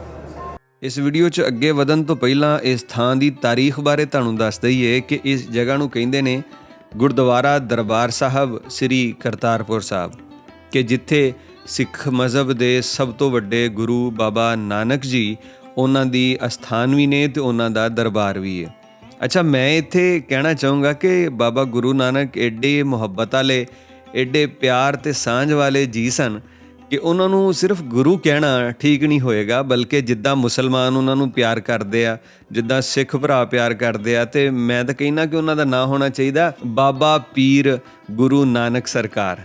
ਇਸ ਵੀਡੀਓ 'ਚ ਅੱਗੇ ਵਧਣ ਤੋਂ ਪਹਿਲਾਂ ਇਸ ਥਾਂ ਦੀ ਤਾਰੀਖ ਬਾਰੇ ਤੁਹਾਨੂੰ ਦੱਸ ਦਈਏ ਕਿ ਇਸ ਜਗ੍ਹਾ ਨੂੰ ਕਹਿੰਦੇ ਨੇ ਗੁਰਦੁਆਰਾ ਦਰਬਾਰ ਸਾਹਿਬ ਸ੍ਰੀ ਕਰਤਾਰਪੁਰ ਸਾਹਿਬ, ਕਿ ਜਿੱਥੇ ਸਿੱਖ ਮਜ਼ਹਬ ਦੇ ਸਭ ਤੋਂ ਵੱਡੇ ਗੁਰੂ ਬਾਬਾ ਨਾਨਕ ਜੀ, ਉਹਨਾਂ ਦੀ ਅਸਥਾਨ ਵੀ ਨੇ ਤੇ ਉਹਨਾਂ ਦਾ ਦਰਬਾਰ ਵੀ ਹੈ। ਅੱਛਾ, ਮੈਂ ਇੱਥੇ ਕਹਿਣਾ ਚਾਹੂੰਗਾ ਕਿ ਬਾਬਾ ਗੁਰੂ ਨਾਨਕ ਐਡੇ ਮੁਹੱਬਤ ਵਾਲੇ, ਐਡੇ ਪਿਆਰ ਤੇ ਸਾਂਝ ਵਾਲੇ ਜੀ ਸਨ ਕਿ ਉਹਨਾਂ ਨੂੰ ਸਿਰਫ ਗੁਰੂ ਕਹਿਣਾ ਠੀਕ ਨਹੀਂ ਹੋਏਗਾ, ਬਲਕਿ ਜਿੱਦਾਂ ਮੁਸਲਮਾਨ ਉਹਨਾਂ ਨੂੰ ਪਿਆਰ ਕਰਦੇ ਆ, ਜਿੱਦਾਂ ਸਿੱਖ ਭਰਾ ਪਿਆਰ ਕਰਦੇ ਆ, ਤੇ ਮੈਂ ਤਾਂ ਕਹਿੰਦਾ ਕਿ ਉਹਨਾਂ ਦਾ ਨਾਂ ਹੋਣਾ ਚਾਹੀਦਾ ਬਾਬਾ ਪੀਰ ਗੁਰੂ ਨਾਨਕ ਸਰਕਾਰ।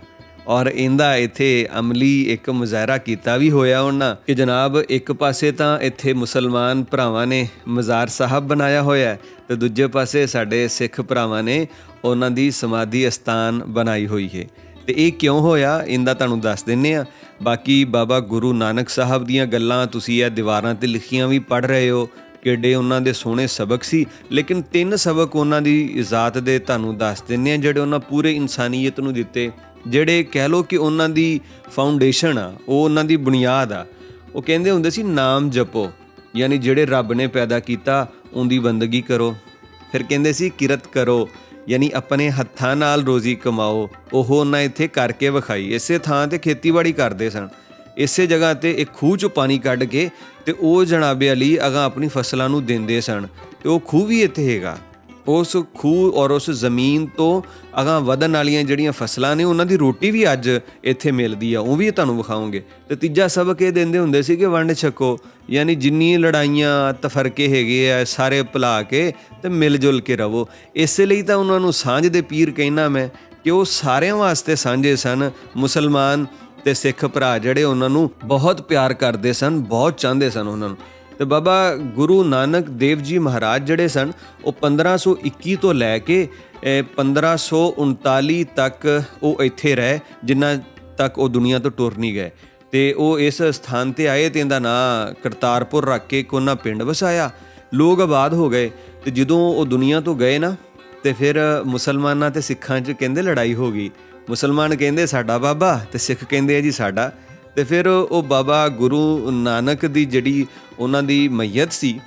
ਔਰ ਇਹਦਾ ਇੱਥੇ ਅਮਲੀ ਇੱਕ ਮੁਜ਼ਾਹਰਾ ਕੀਤਾ ਵੀ ਹੋਇਆ ਉਹਨਾਂ ਕਿ ਜਨਾਬ ਇੱਕ ਪਾਸੇ ਤਾਂ ਇੱਥੇ ਮੁਸਲਮਾਨ ਭਰਾਵਾਂ ਨੇ ਮਜ਼ਾਰ ਸਾਹਿਬ ਬਣਾਇਆ ਹੋਇਆ, ਤੇ ਦੂਜੇ ਪਾਸੇ ਸਾਡੇ ਸਿੱਖ ਭਰਾਵਾਂ ਨੇ ਉਹਨਾਂ ਦੀ ਸਮਾਧੀ ਅਸਥਾਨ ਬਣਾਈ ਹੋਈ ਹੈ। ਤੇ ਇਹ ਕਿਉਂ ਹੋਇਆ ਇਹਦਾ ਤੁਹਾਨੂੰ ਦੱਸ ਦਿੰਨੇ ਆ। ਬਾਕੀ ਬਾਬਾ ਗੁਰੂ ਨਾਨਕ ਸਾਹਿਬ ਦੀਆਂ ਗੱਲਾਂ ਤੁਸੀਂ ਇਹ ਦੀਵਾਰਾਂ ਤੇ ਲਿਖੀਆਂ ਵੀ ਪੜ੍ਹ ਰਹੇ ਹੋ, ਕਿੱਡੇ ਉਹਨਾਂ ਦੇ ਸੋਹਣੇ ਸਬਕ ਸੀ। ਲੇਕਿਨ 3 ਸਬਕ ਉਹਨਾਂ ਦੀ ਜ਼ਾਤ ਦੇ ਤੁਹਾਨੂੰ ਦੱਸ ਦਿੰਨੇ ਆ, ਜਿਹੜੇ ਉਹਨਾਂ ਪੂਰੇ ਇਨਸਾਨੀਅਤ ਨੂੰ ਦਿੱਤੇ, ਜਿਹੜੇ ਕਹਿ ਲਓ ਕਿ ਉਹਨਾਂ ਦੀ ਫਾਊਂਡੇਸ਼ਨ ਆ, ਉਹ ਉਹਨਾਂ ਦੀ ਬੁਨਿਆਦ ਆ। ਉਹ ਕਹਿੰਦੇ ਹੁੰਦੇ ਸੀ ਨਾਮ ਜਪੋ, ਯਾਨੀ ਜਿਹੜੇ ਰੱਬ ਨੇ ਪੈਦਾ ਕੀਤਾ ਉਹਦੀ ਬੰਦਗੀ ਕਰੋ। ਫਿਰ ਕਹਿੰਦੇ ਸੀ ਕਿਰਤ ਕਰੋ, ਯਾਨੀ ਆਪਣੇ ਹੱਥਾਂ ਨਾਲ ਰੋਜ਼ੀ ਕਮਾਓ। ਉਹ ਉਹਨਾਂ ਇੱਥੇ ਕਰਕੇ ਵਿਖਾਈ। ਇਸੇ ਥਾਂ ਤੇ ਖੇਤੀਬਾੜੀ ਕਰਦੇ ਸਨ, ਇਸੇ ਜਗ੍ਹਾ ਤੇ ਇੱਕ ਖੂਹ 'ਚੋਂ ਪਾਣੀ ਕੱਢ ਕੇ ਤੇ ਉਹ ਜਨਾਬੇ ਅਲੀ ਅਗਾਂ ਆਪਣੀ ਫਸਲਾਂ ਨੂੰ ਦਿੰਦੇ ਸਨ। ਤੇ ਉਹ ਖੂਹ ਵੀ ਇੱਥੇ ਹੈਗਾ। ਉਸ ਖੂਹ ਔਰ ਉਸ ਜ਼ਮੀਨ ਤੋਂ ਅਗਾਂ ਵਧਣ ਵਾਲੀਆਂ ਜਿਹੜੀਆਂ ਫਸਲਾਂ ਨੇ ਉਹਨਾਂ ਦੀ ਰੋਟੀ ਵੀ ਅੱਜ ਇੱਥੇ ਮਿਲਦੀ ਆ, ਉਹ ਵੀ ਤੁਹਾਨੂੰ ਵਿਖਾਉਂਗੇ। ਤੇ ਤੀਜਾ ਸਬਕ ਇਹ ਦਿੰਦੇ ਹੁੰਦੇ ਸੀ ਕਿ ਵੰਡ ਛਕੋ, ਯਾਨੀ ਜਿੰਨੀ ਲੜਾਈਆਂ ਤਫਰਕੇ ਹੈਗੇ ਆ ਸਾਰੇ ਭੁਲਾ ਕੇ ਤੇ ਮਿਲ ਜੁਲ ਕੇ ਰਹੋ। ਇਸੇ ਲਈ ਤਾਂ ਉਹਨਾਂ ਨੂੰ ਸਾਂਝ ਦੇ ਪੀਰ ਕਹਿਣਾ ਮੈਂ, ਕਿ ਉਹ ਸਾਰਿਆਂ ਵਾਸਤੇ ਸਾਂਝੇ ਸਨ। ਮੁਸਲਮਾਨ ਤੇ ਸਿੱਖ ਭਰਾ ਜਿਹੜੇ ਉਹਨਾਂ ਨੂੰ ਬਹੁਤ ਪਿਆਰ ਕਰਦੇ ਸਨ, ਬਹੁਤ ਚਾਹੁੰਦੇ ਸਨ ਉਹਨਾਂ ਨੂੰ। ਤੇ ਬਾਬਾ ਗੁਰੂ ਨਾਨਕ ਦੇਵ ਜੀ ਮਹਾਰਾਜ ਜਿਹੜੇ ਸਨ, ਉਹ 1521 ਤੋਂ ਲੈ ਕੇ 1539 ਤੱਕ ਉਹ ਇੱਥੇ ਰਹੇ, ਜਿੰਨਾ ਤੱਕ ਉਹ ਦੁਨੀਆ ਤੋਂ ਟੁਰ ਨਹੀਂ ਗਏ। ਤੇ ਉਹ ਇਸ ਸਥਾਨ ਤੇ ਆਏ ਤੇ ਇਹਦਾ ਨਾਂ ਕਰਤਾਰਪੁਰ ਰੱਖ ਕੇ ਕੋਨਾ ਪਿੰਡ ਵਸਾਇਆ, ਲੋਕ ਆਬਾਦ ਹੋ ਗਏ। ਤੇ ਜਦੋਂ ਉਹ ਦੁਨੀਆ ਤੋਂ ਗਏ ਨਾ, ਤੇ ਫਿਰ ਮੁਸਲਮਾਨਾਂ ਤੇ ਸਿੱਖਾਂ 'ਚ ਕਹਿੰਦੇ ਲੜਾਈ ਹੋ ਗਈ। ਮੁਸਲਮਾਨ ਕਹਿੰਦੇ ਸਾਡਾ ਬਾਬਾ, ਤੇ ਸਿੱਖ ਕਹਿੰਦੇ ਆ ਜੀ ਸਾਡਾ। ਤੇ ਫਿਰ ਉਹ ਬਾਬਾ ਗੁਰੂ ਨਾਨਕ ਦੀ ਜਿਹੜੀ ਉਹਨਾਂ ਦੀ ਮਈਅਤ ਸੀ,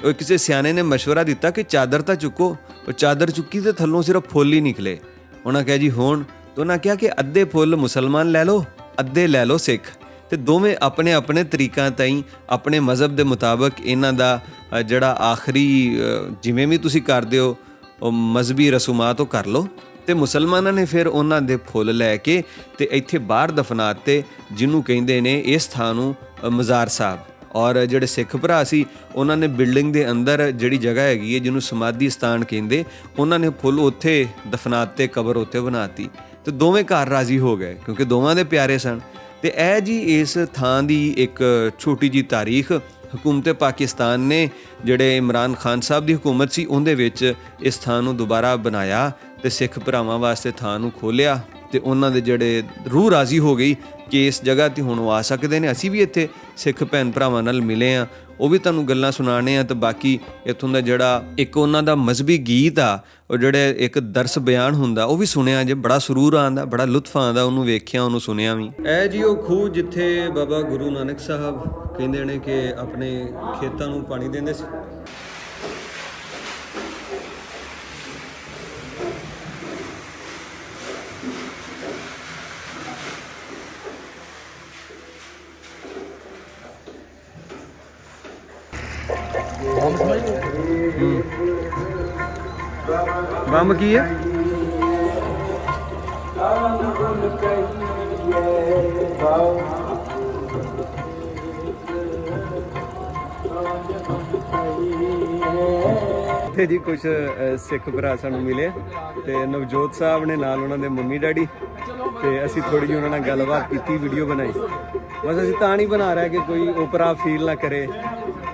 ਉਹ ਕਿਸੇ ਸਿਆਣੇ ਨੇ ਮਸ਼ਵਰਾ ਦਿੱਤਾ ਕਿ ਚਾਦਰ ਤਾਂ ਚੁੱਕੋ। ਉਹ ਚਾਦਰ ਚੁੱਕੀ ਤੇ ਥੱਲੋਂ ਸਿਰਫ ਫੁੱਲ ਹੀ ਨਿਕਲੇ। ਉਹਨਾਂ ਕਿਹਾ ਜੀ ਹੁਣ, ਤੇ ਉਹਨਾਂ ਕਿਹਾ ਕਿ ਅੱਧੇ ਫੁੱਲ ਮੁਸਲਮਾਨ ਲੈ ਲਓ, ਅੱਧੇ ਲੈ ਲਓ ਸਿੱਖ। ਤੇ ਦੋਵੇਂ ਆਪਣੇ ਆਪਣੇ ਤਰੀਕਾਂ ਤਾਈਂ ਆਪਣੇ ਮਜ਼ਹਬ ਦੇ ਮੁਤਾਬਕ ਇਹਨਾਂ ਦਾ ਜਿਹੜਾ ਆਖਰੀ ਜਿਵੇਂ ਵੀ ਤੁਸੀਂ ਕਰਦੇ ਹੋ ਉਹ ਮਜ਼ਹਬੀ ਰਸੂਮਾਤ ਉਹ ਕਰ ਲਓ। ਤੇ ਮੁਸਲਮਾਨਾਂ ਨੇ ਫਿਰ ਉਹਨਾਂ ਦੇ ਫੁੱਲ ਲੈ ਕੇ ਤੇ ਇੱਥੇ ਬਾਹਰ ਦਫਨਾਤੇ, ਜਿਹਨੂੰ ਕਹਿੰਦੇ ਨੇ ਇਸ ਥਾਂ ਨੂੰ ਮਜ਼ਾਰ ਸਾਹਿਬ। ਔਰ ਜਿਹੜੇ ਸਿੱਖ ਭਰਾ ਸੀ ਉਹਨਾਂ ਨੇ ਬਿਲਡਿੰਗ ਦੇ ਅੰਦਰ ਜਿਹੜੀ ਜਗ੍ਹਾ ਹੈਗੀ ਹੈ ਜਿਹਨੂੰ ਸਮਾਧੀ ਸਥਾਨ ਕਹਿੰਦੇ, ਉਹਨਾਂ ਨੇ ਫੁੱਲ ਉੱਥੇ ਦਫਨਾਤੇ, ਕਬਰ ਉੱਥੇ ਬਣਾਤੀ। ਤੇ ਦੋਵੇਂ ਘਰ ਰਾਜ਼ੀ ਹੋ ਗਏ ਕਿਉਂਕਿ ਦੋਵਾਂ ਦੇ ਪਿਆਰੇ ਸਨ। ਤੇ ਇਹ ਜੀ ਇਸ ਥਾਂ ਦੀ ਇੱਕ ਛੋਟੀ ਜੀ ਤਾਰੀਖ। ਹਕੂਮਤ ਪਾਕਿਸਤਾਨ ਨੇ ਜਿਹੜੇ ਇਮਰਾਨ ਖਾਨ ਸਾਹਿਬ ਦੀ ਹਕੂਮਤ ਸੀ ਉਹਦੇ ਵਿੱਚ ਇਸ ਥਾਂ ਨੂੰ ਦੁਬਾਰਾ ਬਣਾਇਆ ਤੇ ਸਿੱਖ ਭਰਾਵਾਂ ਵਾਸਤੇ ਥਾਂ ਨੂੰ ਖੋਲ੍ਹਿਆ। ਤੇ ਉਹਨਾਂ ਦੇ ਜਿਹੜੇ ਰੂਹ ਰਾਜ਼ੀ ਹੋ ਗਈ ਕਿ ਇਸ ਜਗ੍ਹਾ 'ਤੇ ਹੁਣ ਉਹ ਆ ਸਕਦੇ ਨੇ। ਅਸੀਂ ਵੀ ਇੱਥੇ ਸਿੱਖ ਭੈਣ ਭਰਾਵਾਂ ਨਾਲ ਮਿਲੇ ਹਾਂ, ਉਹ ਵੀ ਤੁਹਾਨੂੰ ਗੱਲਾਂ ਸੁਣਾਉਣੇ ਆ। ਤੇ ਬਾਕੀ ਇੱਥੋਂ ਦਾ ਜਿਹੜਾ ਇੱਕ ਉਹਨਾਂ ਦਾ ਮਜ਼ਹਬੀ ਗੀਤ ਆ, ਉਹ ਜਿਹੜੇ ਇੱਕ ਦਰਸ ਬਿਆਨ ਹੁੰਦਾ, ਉਹ ਵੀ ਸੁਣਿਆ ਜੇ। ਬੜਾ ਸਰੂਰ ਆਉਂਦਾ, ਬੜਾ ਲੁਤਫ ਆਉਂਦਾ ਉਹਨੂੰ ਵੇਖਿਆ, ਉਹਨੂੰ ਸੁਣਿਆ ਵੀ। ਇਹ ਜੀ ਉਹ ਖੂਹ ਜਿੱਥੇ ਬਾਬਾ ਗੁਰੂ ਨਾਨਕ ਸਾਹਿਬ ਕਹਿੰਦੇ ਨੇ ਕਿ ਆਪਣੇ ਖੇਤਾਂ ਨੂੰ ਪਾਣੀ ਦਿੰਦੇ ਸੀ। ਬੰਬ ਕੀ ਹੈ? ਤੇ ਜੀ ਕੁਝ ਸਿੱਖ ਭਰਾ ਸਾਨੂੰ ਮਿਲੇ ਤੇ ਨਵਜੋਤ ਸਾਹਿਬ ਨੇ ਨਾਲ ਉਹਨਾਂ ਦੇ ਮੰਮੀ ਡੈਡੀ ਤੇ ਅਸੀਂ ਥੋੜੀ ਜਿਹੀ ਉਹਨਾਂ ਨਾਲ ਗੱਲਬਾਤ ਕੀਤੀ, ਵੀਡੀਓ ਬਣਾਈ। ਬਸ ਅਸੀਂ ਤਾਂ ਨਹੀਂ ਬਣਾ ਰਹੇ ਕਿ ਕੋਈ ਓਪਰਾ ਫੀਲ ਨਾ ਕਰੇ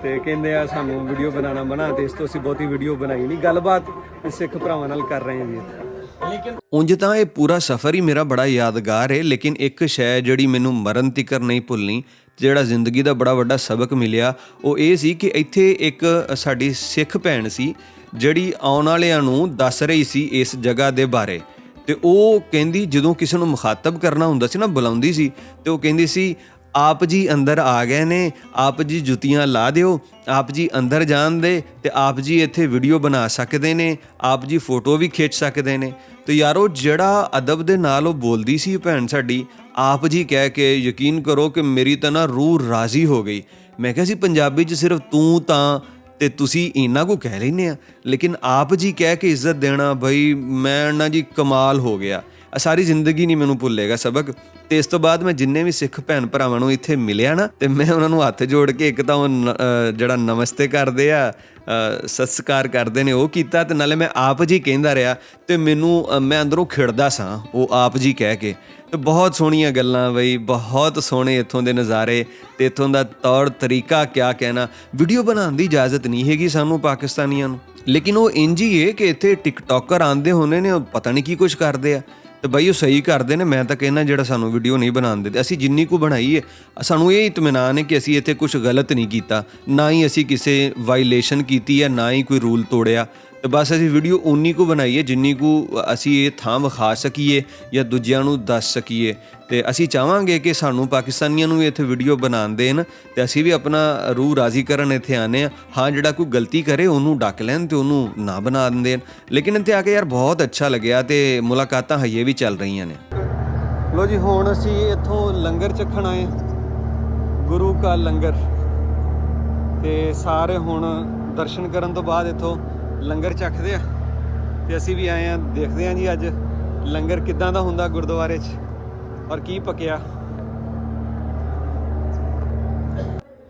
ਤੇ ਕਹਿੰਦੇ ਆ ਸਾਨੂੰ ਵੀਡੀਓ ਬਣਾਉਣਾ ਮਨਾ, ਤੇ ਇਸ ਤੋਂ ਅਸੀਂ ਬਹੁਤੀ ਵੀਡੀਓ ਬਣਾਈ ਨਹੀਂ, ਗੱਲਬਾਤ ਸਿੱਖ ਭਰਾਵਾਂ ਨਾਲ ਕਰ ਰਹੇ ਹਾਂ ਜੀ। ਉਂਝ ਤਾਂ ਇਹ ਪੂਰਾ ਸਫ਼ਰ ਹੀ ਮੇਰਾ ਬੜਾ ਯਾਦਗਾਰ ਹੈ, ਲੇਕਿਨ ਇੱਕ ਸ਼ੈ ਜਿਹੜੀ ਮੈਨੂੰ ਮਰਨ ਤੀਕਰ ਨਹੀਂ ਭੁੱਲਣੀ, ਜਿਹੜਾ ਜ਼ਿੰਦਗੀ ਦਾ ਬੜਾ ਵੱਡਾ ਸਬਕ ਮਿਲਿਆ, ਉਹ ਇਹ ਸੀ ਕਿ ਇੱਥੇ ਇੱਕ ਸਾਡੀ ਸਿੱਖ ਭੈਣ ਸੀ ਜਿਹੜੀ ਆਉਣ ਵਾਲਿਆਂ ਨੂੰ ਦੱਸ ਰਹੀ ਸੀ ਇਸ ਜਗ੍ਹਾ ਦੇ ਬਾਰੇ। ਤੇ ਉਹ ਕਹਿੰਦੀ ਜਦੋਂ ਕਿਸੇ ਨੂੰ ਮੁਖਾਤਬ ਕਰਨਾ ਹੁੰਦਾ ਸੀ ਨਾ, ਬੁਲਾਉਂਦੀ ਸੀ, ਤੇ ਉਹ ਕਹਿੰਦੀ ਸੀ ਆਪ ਜੀ ਅੰਦਰ ਆ ਗਏ ਨੇ, ਆਪ ਜੀ ਜੁੱਤੀਆਂ ਲਾ ਦਿਓ, ਆਪ ਜੀ ਅੰਦਰ ਜਾਣ ਦੇ, ਤੇ ਆਪ ਜੀ ਇੱਥੇ ਵੀਡੀਓ ਬਣਾ ਸਕਦੇ ਨੇ, ਆਪ ਜੀ ਫੋਟੋ ਵੀ ਖਿੱਚ ਸਕਦੇ ਨੇ। ਤੇ ਯਾਰੋ ਜਿਹੜਾ ਅਦਬ ਦੇ ਨਾਲ ਉਹ ਬੋਲਦੀ ਸੀ ਭੈਣ ਸਾਡੀ, ਆਪ ਜੀ ਕਹਿ ਕੇ, ਯਕੀਨ ਕਰੋ ਕਿ ਮੇਰੀ ਤਾਂ ਨਾ ਰੂਹ ਰਾਜ਼ੀ ਹੋ ਗਈ। ਮੈਂ ਕਿਹਾ ਸੀ ਪੰਜਾਬੀ 'ਚ ਸਿਰਫ ਤੂੰ ਤਾਂ ਤੇ ਤੁਸੀਂ ਇੰਨਾ ਕੁ ਕਹਿ ਲੈਂਦੇ ਆ, ਲੇਕਿਨ ਆਪ ਜੀ ਕਹਿ ਕੇ ਇੱਜ਼ਤ ਦੇਣਾ, ਬਈ ਮੈਂ ਨਾ ਜੀ ਕਮਾਲ ਹੋ ਗਿਆ। ਸਾਰੀ ਜ਼ਿੰਦਗੀ ਨਹੀਂ ਮੈਨੂੰ ਭੁੱਲੇਗਾ ਸਬਕ। ਤੇ ਇਸ ਤੋਂ ਬਾਅਦ ਮੈਂ ਜਿੰਨੇ ਵੀ ਸਿੱਖ ਭੈਣ ਭਰਾਵਾਂ ਨੂੰ ਇੱਥੇ ਮਿਲਿਆ ਨਾ, ਤੇ ਮੈਂ ਉਹਨਾਂ ਨੂੰ ਹੱਥ ਜੋੜ ਕੇ ਇੱਕ ਤਾਂ ਉਹ ਜਿਹੜਾ ਨਮਸਤੇ ਕਰਦੇ ਆ, ਸਤਿਕਾਰ ਕਰਦੇ ਨੇ, ਉਹ ਕੀਤਾ, ਤੇ ਨਾਲੇ ਮੈਂ ਆਪ ਜੀ ਕਹਿੰਦਾ ਰਿਹਾ, ਤੇ ਮੈਨੂੰ ਮੈਂ ਅੰਦਰੋਂ ਖਿੜਦਾ ਸਾਂ ਉਹ ਆਪ ਜੀ ਕਹਿ ਕੇ। ਤੇ ਬਹੁਤ ਸੋਹਣੀਆਂ ਗੱਲਾਂ ਬਈ, ਬਹੁਤ ਸੋਹਣੇ ਇੱਥੋਂ ਦੇ ਨਜ਼ਾਰੇ ਤੇ ਇੱਥੋਂ ਦਾ ਤੌਰ ਤਰੀਕਾ, ਕਿਆ ਕਹਿਣਾ। ਵੀਡੀਓ ਬਣਾਉਣ ਦੀ ਇਜਾਜ਼ਤ ਨਹੀਂ ਹੈਗੀ ਸਾਨੂੰ ਪਾਕਿਸਤਾਨੀਆਂ ਨੂੰ, ਲੇਕਿਨ ਉਹ ਇੰਝ ਹੀ ਹੈ ਕਿ ਇੱਥੇ ਟਿਕਟੋਕਰ ਆਉਂਦੇ ਹੁੰਦੇ ਨੇ, ਉਹ ਪਤਾ ਨਹੀਂ ਕੀ ਕੁਛ ਕਰਦੇ ਆ, ਤੇ ਬਈ ਉਹ ਸਹੀ ਕਰਦੇ ਨੇ। ਮੈਂ ਤਾਂ ਕਹਿੰਦਾ ਜਿਹੜਾ ਸਾਨੂੰ ਵੀਡੀਓ ਨਹੀਂ ਬਣਾਉਣ ਦਿੰਦੇ, ਅਸੀਂ ਜਿੰਨੀ ਕੁ ਬਣਾਈ ਹੈ, ਸਾਨੂੰ ਇਹ ਇਤਮਨਾਨ ਹੈ ਕਿ ਅਸੀਂ ਇੱਥੇ ਕੁਝ ਗਲਤ ਨਹੀਂ ਕੀਤਾ, ਨਾ ਹੀ ਅਸੀਂ ਕਿਸੇ ਵਾਇਲੇਸ਼ਨ ਕੀਤੀ ਹੈ, ਨਾ ਹੀ ਕੋਈ ਰੂਲ ਤੋੜਿਆ। ਤੇ ਬਸ ਅਸੀਂ ਵੀਡੀਓ ਉਨੀ ਕੁ ਬਣਾਈ ਹੈ ਜਿੰਨੀ ਕੁ ਅਸੀਂ ਇਹ ਥਾਂ ਵਿਖਾ ਸਕੀਏ ਜਾਂ ਦੂਜਿਆਂ ਨੂੰ ਦੱਸ ਸਕੀਏ। ਤੇ ਅਸੀਂ ਚਾਹਾਂਗੇ ਕਿ ਸਾਨੂੰ ਪਾਕਿਸਤਾਨੀਆਂ ਨੂੰ ਵੀ ਇੱਥੇ ਵੀਡੀਓ ਬਣਾਉਣ ਦੇਣ, ਤੇ ਅਸੀਂ ਵੀ ਆਪਣਾ ਰੂਹ ਰਾਜ਼ੀ ਕਰਨ ਇੱਥੇ ਆਉਂਦੇ ਹਾਂ। ਹਾਂ, ਜਿਹੜਾ ਕੋਈ ਗਲਤੀ ਕਰੇ ਉਹਨੂੰ ਡੱਕ ਲੈਣ ਤੇ ਉਹਨੂੰ ਨਾ ਬਣਾ ਦੇਣ। ਲੇਕਿਨ ਇੱਥੇ ਆ ਕੇ ਯਾਰ ਬਹੁਤ ਅੱਛਾ ਲੱਗਿਆ ਤੇ ਮੁਲਾਕਾਤਾਂ ਹਜੇ ਵੀ ਚੱਲ ਰਹੀਆਂ ਨੇ। ਲੋ ਜੀ, ਹੁਣ ਅਸੀਂ ਇੱਥੋਂ ਲੰਗਰ ਚੱਖਣ ਆਏ, ਗੁਰੂ ਕਾ ਲੰਗਰ, ਤੇ ਸਾਰੇ ਹੁਣ ਦਰਸ਼ਨ ਕਰਨ ਤੋਂ ਬਾਅਦ ਇੱਥੋਂ ਲੰਗਰ ਚੱਖਦੇ ਆ। ਤੇ ਅਸੀਂ ਵੀ ਆਏ ਆ, ਦੇਖਦੇ ਆ ਜੀ ਅੱਜ ਲੰਗਰ ਕਿੱਦਾਂ ਦਾ ਹੁੰਦਾ ਗੁਰਦੁਆਰੇ 'ਚ ਔਰ ਕੀ ਪੱਕਿਆ।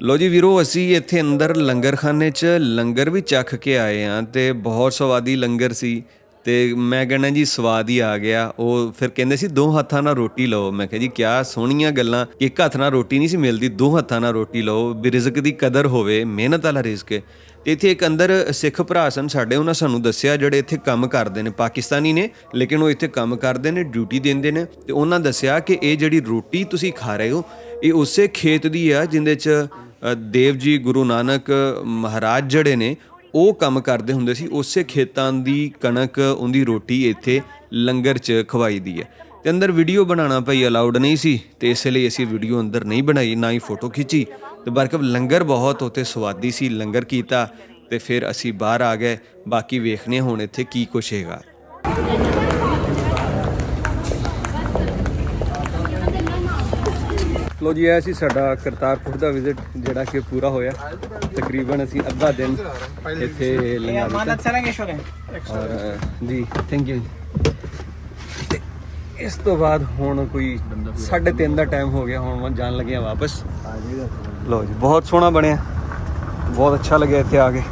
ਲੋ ਜੀ ਵੀਰੋ, ਅਸੀਂ ਇੱਥੇ ਅੰਦਰ ਲੰਗਰਖਾਨੇ 'ਚ ਲੰਗਰ ਵੀ ਚੱਖ ਕੇ ਆਏ ਆ ਤੇ ਬਹੁਤ ਸਵਾਦੀ ਲੰਗਰ ਸੀ। ਤੇ ਮੈਂ ਕਹਿੰਦਾ ਜੀ ਸਵਾਦ ਹੀ ਆ ਗਿਆ। ਉਹ ਫਿਰ ਕਹਿੰਦੇ ਸੀ 2 ਹੱਥਾਂ ਨਾਲ ਰੋਟੀ ਲਓ। ਮੈਂ ਕਿਹਾ ਜੀ ਕਿਆ ਸੋਹਣੀਆਂ ਗੱਲਾਂ, ਇੱਕ ਹੱਥ ਨਾਲ ਰੋਟੀ ਨਹੀਂ ਸੀ ਮਿਲਦੀ, 2 ਹੱਥਾਂ ਨਾਲ ਰੋਟੀ ਲਓ, ਵੀ ਰਿਜ਼ਕ ਦੀ ਕਦਰ ਹੋਵੇ, ਮਿਹਨਤ ਵਾਲਾ ਰਿਜ਼ਕ ਹੈ। ਤੇ ਇੱਥੇ ਇੱਕ ਅੰਦਰ ਸਿੱਖ ਭਰਾ ਸਨ ਸਾਡੇ, ਉਹਨਾਂ ਸਾਨੂੰ ਦੱਸਿਆ ਜਿਹੜੇ ਇੱਥੇ ਕੰਮ ਕਰਦੇ ਨੇ, ਪਾਕਿਸਤਾਨੀ ਨੇ ਲੇਕਿਨ ਉਹ ਇੱਥੇ ਕੰਮ ਕਰਦੇ ਨੇ, ਡਿਊਟੀ ਦਿੰਦੇ ਨੇ। ਤੇ ਉਹਨਾਂ ਦੱਸਿਆ ਕਿ ਇਹ ਜਿਹੜੀ ਰੋਟੀ ਤੁਸੀਂ ਖਾ ਰਹੇ ਹੋ, ਇਹ ਉਸੇ ਖੇਤ ਦੀ ਆ ਜਿਹਦੇ 'ਚ ਦੇਵ ਜੀ ਗੁਰੂ ਨਾਨਕ ਮਹਾਰਾਜ ਜਿਹੜੇ ਨੇ ਉਹ ਕੰਮ ਕਰਦੇ ਹੁੰਦੇ ਸੀ। ਉਸੇ ਖੇਤਾਂ ਦੀ ਕਣਕ, ਉਹਦੀ ਰੋਟੀ ਇੱਥੇ ਲੰਗਰ 'ਚ ਖਵਾਈ ਦੀ ਹੈ। ਤੇ ਅੰਦਰ ਵੀਡੀਓ ਬਣਾਉਣਾ ਭਾਈ ਅਲਾਉਡ ਨਹੀਂ ਸੀ, ਤੇ ਇਸ ਲਈ ਅਸੀਂ ਵੀਡੀਓ ਅੰਦਰ ਨਹੀਂ ਬਣਾਈ, ਨਾ ਹੀ ਫੋਟੋ ਖਿੱਚੀ। ਤੇ ਬਰਕਤ ਲੰਗਰ ਬਹੁਤ ਉੱਥੇ ਸਵਾਦੀ ਸੀ, ਲੰਗਰ ਕੀਤਾ ਤੇ ਫਿਰ ਅਸੀਂ ਬਾਹਰ ਆ ਗਏ। ਬਾਕੀ ਵੇਖਨੇ ਹੁਣ ਇੱਥੇ ਕੀ ਕੁਛ ਹੈਗਾ। ਲੋ ਜੀ, ਇਹ ਸੀ ਸਾਡਾ ਕਰਤਾਰਪੁਰ ਦਾ ਵਿਜ਼ਿਟ ਜਿਹੜਾ ਕਿ ਪੂਰਾ ਹੋਇਆ। ਤਕਰੀਬਨ ਅਸੀਂ ਅੱਧਾ ਦਿਨ ਇੱਥੇ ਲੰਘਾ ਦਿੱਤਾ। ਔਰ ਜੀ ਥੈਂਕ ਯੂ। ਇਸ ਤੋਂ ਬਾਅਦ ਹੁਣ ਕੋਈ 3:30 ਦਾ ਟਾਈਮ ਹੋ ਗਿਆ, ਹੁਣ ਜਾਣ ਲੱਗੇ ਆ ਵਾਪਸ। ਲੋ ਜੀ, ਬਹੁਤ ਸੋਹਣਾ ਬਣਿਆ, ਬਹੁਤ ਅੱਛਾ ਲੱਗਿਆ ਇੱਥੇ ਆ ਕੇ।